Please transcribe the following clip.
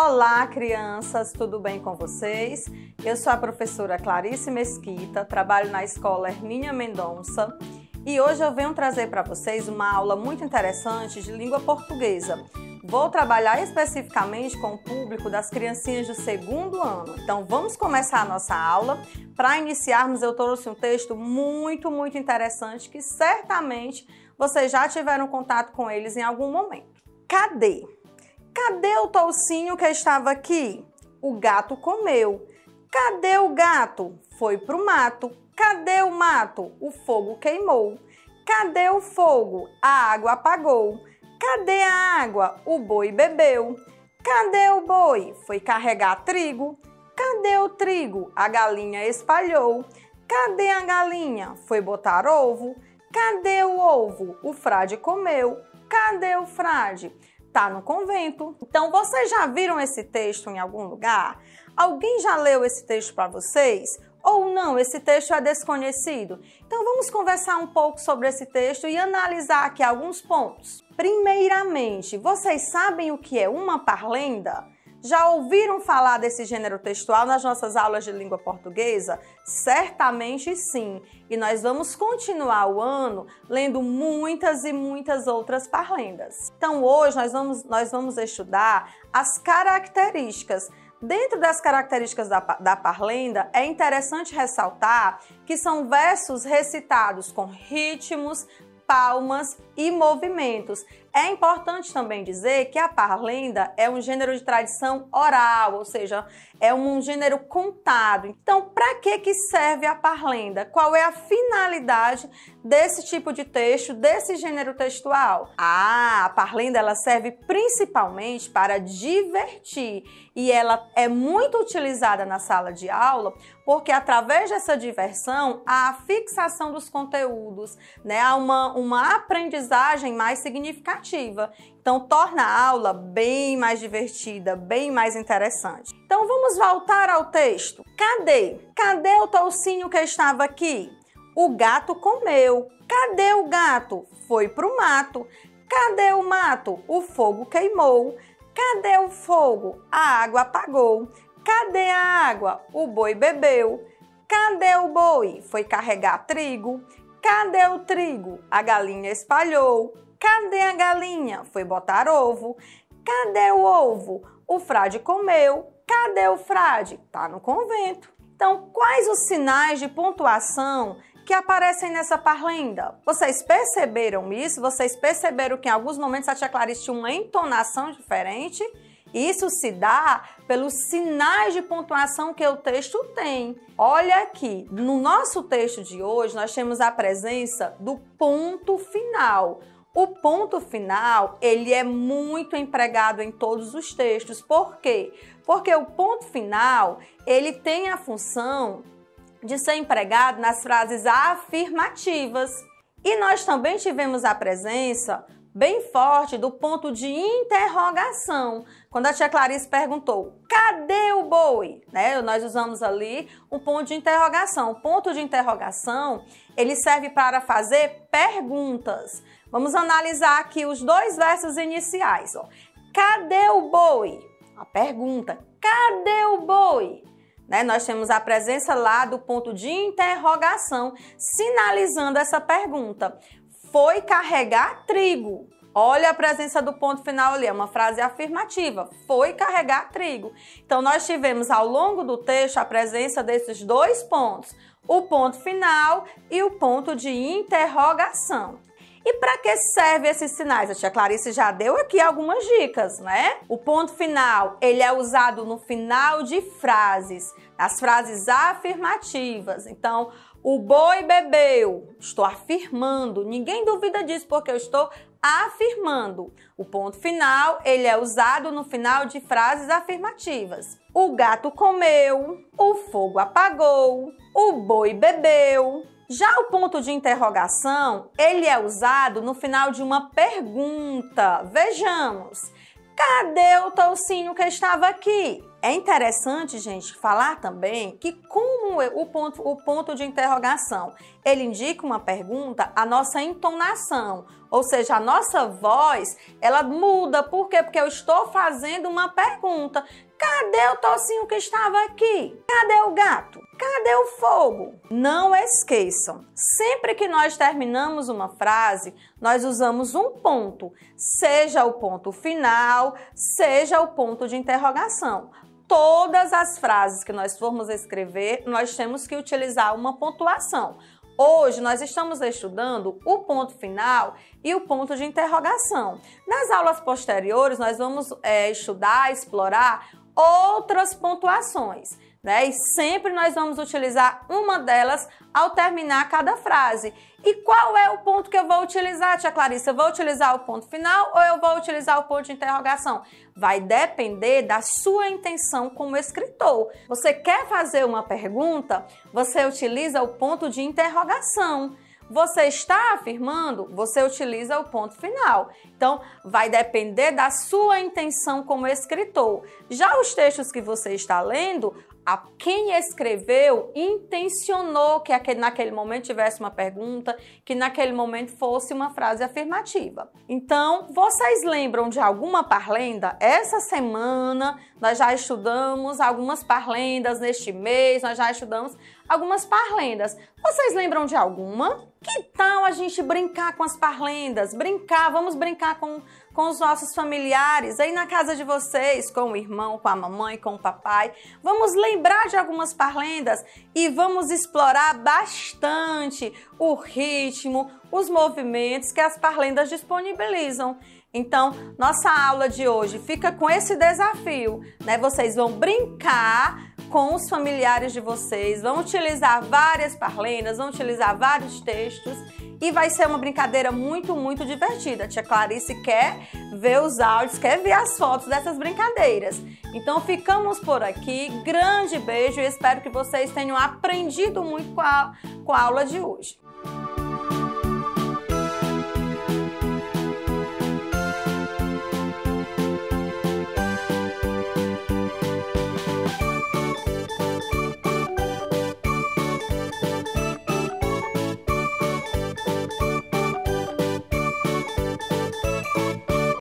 Olá, crianças, tudo bem com vocês? Eu sou a professora Clarice Mesquita, trabalho na escola Hermínia Mendonça e hoje eu venho trazer para vocês uma aula muito interessante de língua portuguesa. Vou trabalhar especificamente com o público das criancinhas do segundo ano. Então vamos começar a nossa aula. Para iniciarmos, eu trouxe um texto muito interessante que certamente vocês já tiveram contato com eles em algum momento. Cadê? Cadê o toucinho que estava aqui? O gato comeu. Cadê o gato? Foi pro mato. Cadê o mato? O fogo queimou. Cadê o fogo? A água apagou. Cadê a água? O boi bebeu. Cadê o boi? Foi carregar trigo. Cadê o trigo? A galinha espalhou. Cadê a galinha? Foi botar ovo. Cadê o ovo? O frade comeu. Cadê o frade? Tá no convento. Então, vocês já viram esse texto em algum lugar? Alguém já leu esse texto para vocês? Ou não, esse texto é desconhecido? Então, vamos conversar um pouco sobre esse texto e analisar aqui alguns pontos. Primeiramente, vocês sabem o que é uma parlenda? Já ouviram falar desse gênero textual nas nossas aulas de língua portuguesa? Certamente sim. E nós vamos continuar o ano lendo muitas e muitas outras parlendas. Então hoje nós vamos estudar as características. Dentro das características da parlenda, é interessante ressaltar que são versos recitados com ritmos, palmas e movimentos. É importante também dizer que a parlenda é um gênero de tradição oral, ou seja, é um gênero contado. Então, para que serve a parlenda? Qual é a finalidade desse tipo de texto, desse gênero textual? A parlenda ela serve principalmente para divertir e ela é muito utilizada na sala de aula porque através dessa diversão há a fixação dos conteúdos, né? Há uma aprendizagem mais significativa. Então, torna a aula bem mais divertida, bem mais interessante. Então, vamos voltar ao texto. Cadê? Cadê o toucinho que estava aqui? O gato comeu. Cadê o gato? Foi pro mato. Cadê o mato? O fogo queimou. Cadê o fogo? A água apagou. Cadê a água? O boi bebeu. Cadê o boi? Foi carregar trigo. Cadê o trigo? A galinha espalhou. Cadê a galinha? Foi botar ovo. Cadê o ovo? O frade comeu. Cadê o frade? Tá no convento. Então, quais os sinais de pontuação que aparecem nessa parlenda? Vocês perceberam isso? Vocês perceberam que em alguns momentos a tia Clarice tinha uma entonação diferente? Isso se dá pelos sinais de pontuação que o texto tem. Olha aqui, no nosso texto de hoje nós temos a presença do ponto final. O ponto final, ele é muito empregado em todos os textos. Por quê? Porque o ponto final, ele tem a função de ser empregado nas frases afirmativas. E nós também tivemos a presença bem forte do ponto de interrogação. Quando a tia Clarice perguntou, cadê o boi? Nós usamos ali um ponto de interrogação. O ponto de interrogação, ele serve para fazer perguntas. Vamos analisar aqui os dois versos iniciais. Cadê o boi? A pergunta, cadê o boi? Nós temos a presença lá do ponto de interrogação, sinalizando essa pergunta. Foi carregar trigo. Olha a presença do ponto final ali, é uma frase afirmativa. Foi carregar trigo. Então, nós tivemos ao longo do texto a presença desses dois pontos. O ponto final e o ponto de interrogação. E para que servem esses sinais? A tia Clarice já deu aqui algumas dicas, né? O ponto final, ele é usado no final de frases, nas frases afirmativas. Então, o boi bebeu. Estou afirmando. Ninguém duvida disso porque eu estou afirmando. O ponto final, ele é usado no final de frases afirmativas. O gato comeu. O fogo apagou. O boi bebeu. Já o ponto de interrogação, ele é usado no final de uma pergunta. Vejamos. Cadê o toucinho que estava aqui? É interessante, gente, falar também que como o ponto de interrogação, ele indica uma pergunta, a nossa entonação, ou seja, a nossa voz, ela muda. Por quê? Porque eu estou fazendo uma pergunta. Cadê o tocinho que estava aqui? Cadê o gato? Cadê o fogo? Não esqueçam, sempre que nós terminamos uma frase, nós usamos um ponto, seja o ponto final, seja o ponto de interrogação. Todas as frases que nós formos escrever, nós temos que utilizar uma pontuação. Hoje nós estamos estudando o ponto final e o ponto de interrogação. Nas aulas posteriores nós vamos explorar outras pontuações, né? E sempre nós vamos utilizar uma delas ao terminar cada frase. E qual é o ponto que eu vou utilizar, tia Clarissa? Eu vou utilizar o ponto final ou eu vou utilizar o ponto de interrogação? Vai depender da sua intenção como escritor. Você quer fazer uma pergunta? Você utiliza o ponto de interrogação. Você está afirmando? Você utiliza o ponto final. Então, vai depender da sua intenção como escritor. Já os textos que você está lendo, quem escreveu intencionou que naquele momento tivesse uma pergunta, que naquele momento fosse uma frase afirmativa. Então, vocês lembram de alguma parlenda? Essa semana nós já estudamos algumas parlendas, neste mês nós já estudamos algumas parlendas. Vocês lembram de alguma? Que tal a gente brincar com as parlendas? Vamos brincar com os nossos familiares, aí na casa de vocês, com o irmão, com a mamãe, com o papai. Vamos lembrar de algumas parlendas e vamos explorar bastante o ritmo, os movimentos que as parlendas disponibilizam. Então, nossa aula de hoje fica com esse desafio, né? Vocês vão brincar com os familiares de vocês, vão utilizar várias parlendas, vão utilizar vários textos e vai ser uma brincadeira muito, muito divertida. A tia Clarice quer ver os áudios, quer ver as fotos dessas brincadeiras. Então ficamos por aqui, grande beijo e espero que vocês tenham aprendido muito com a aula de hoje.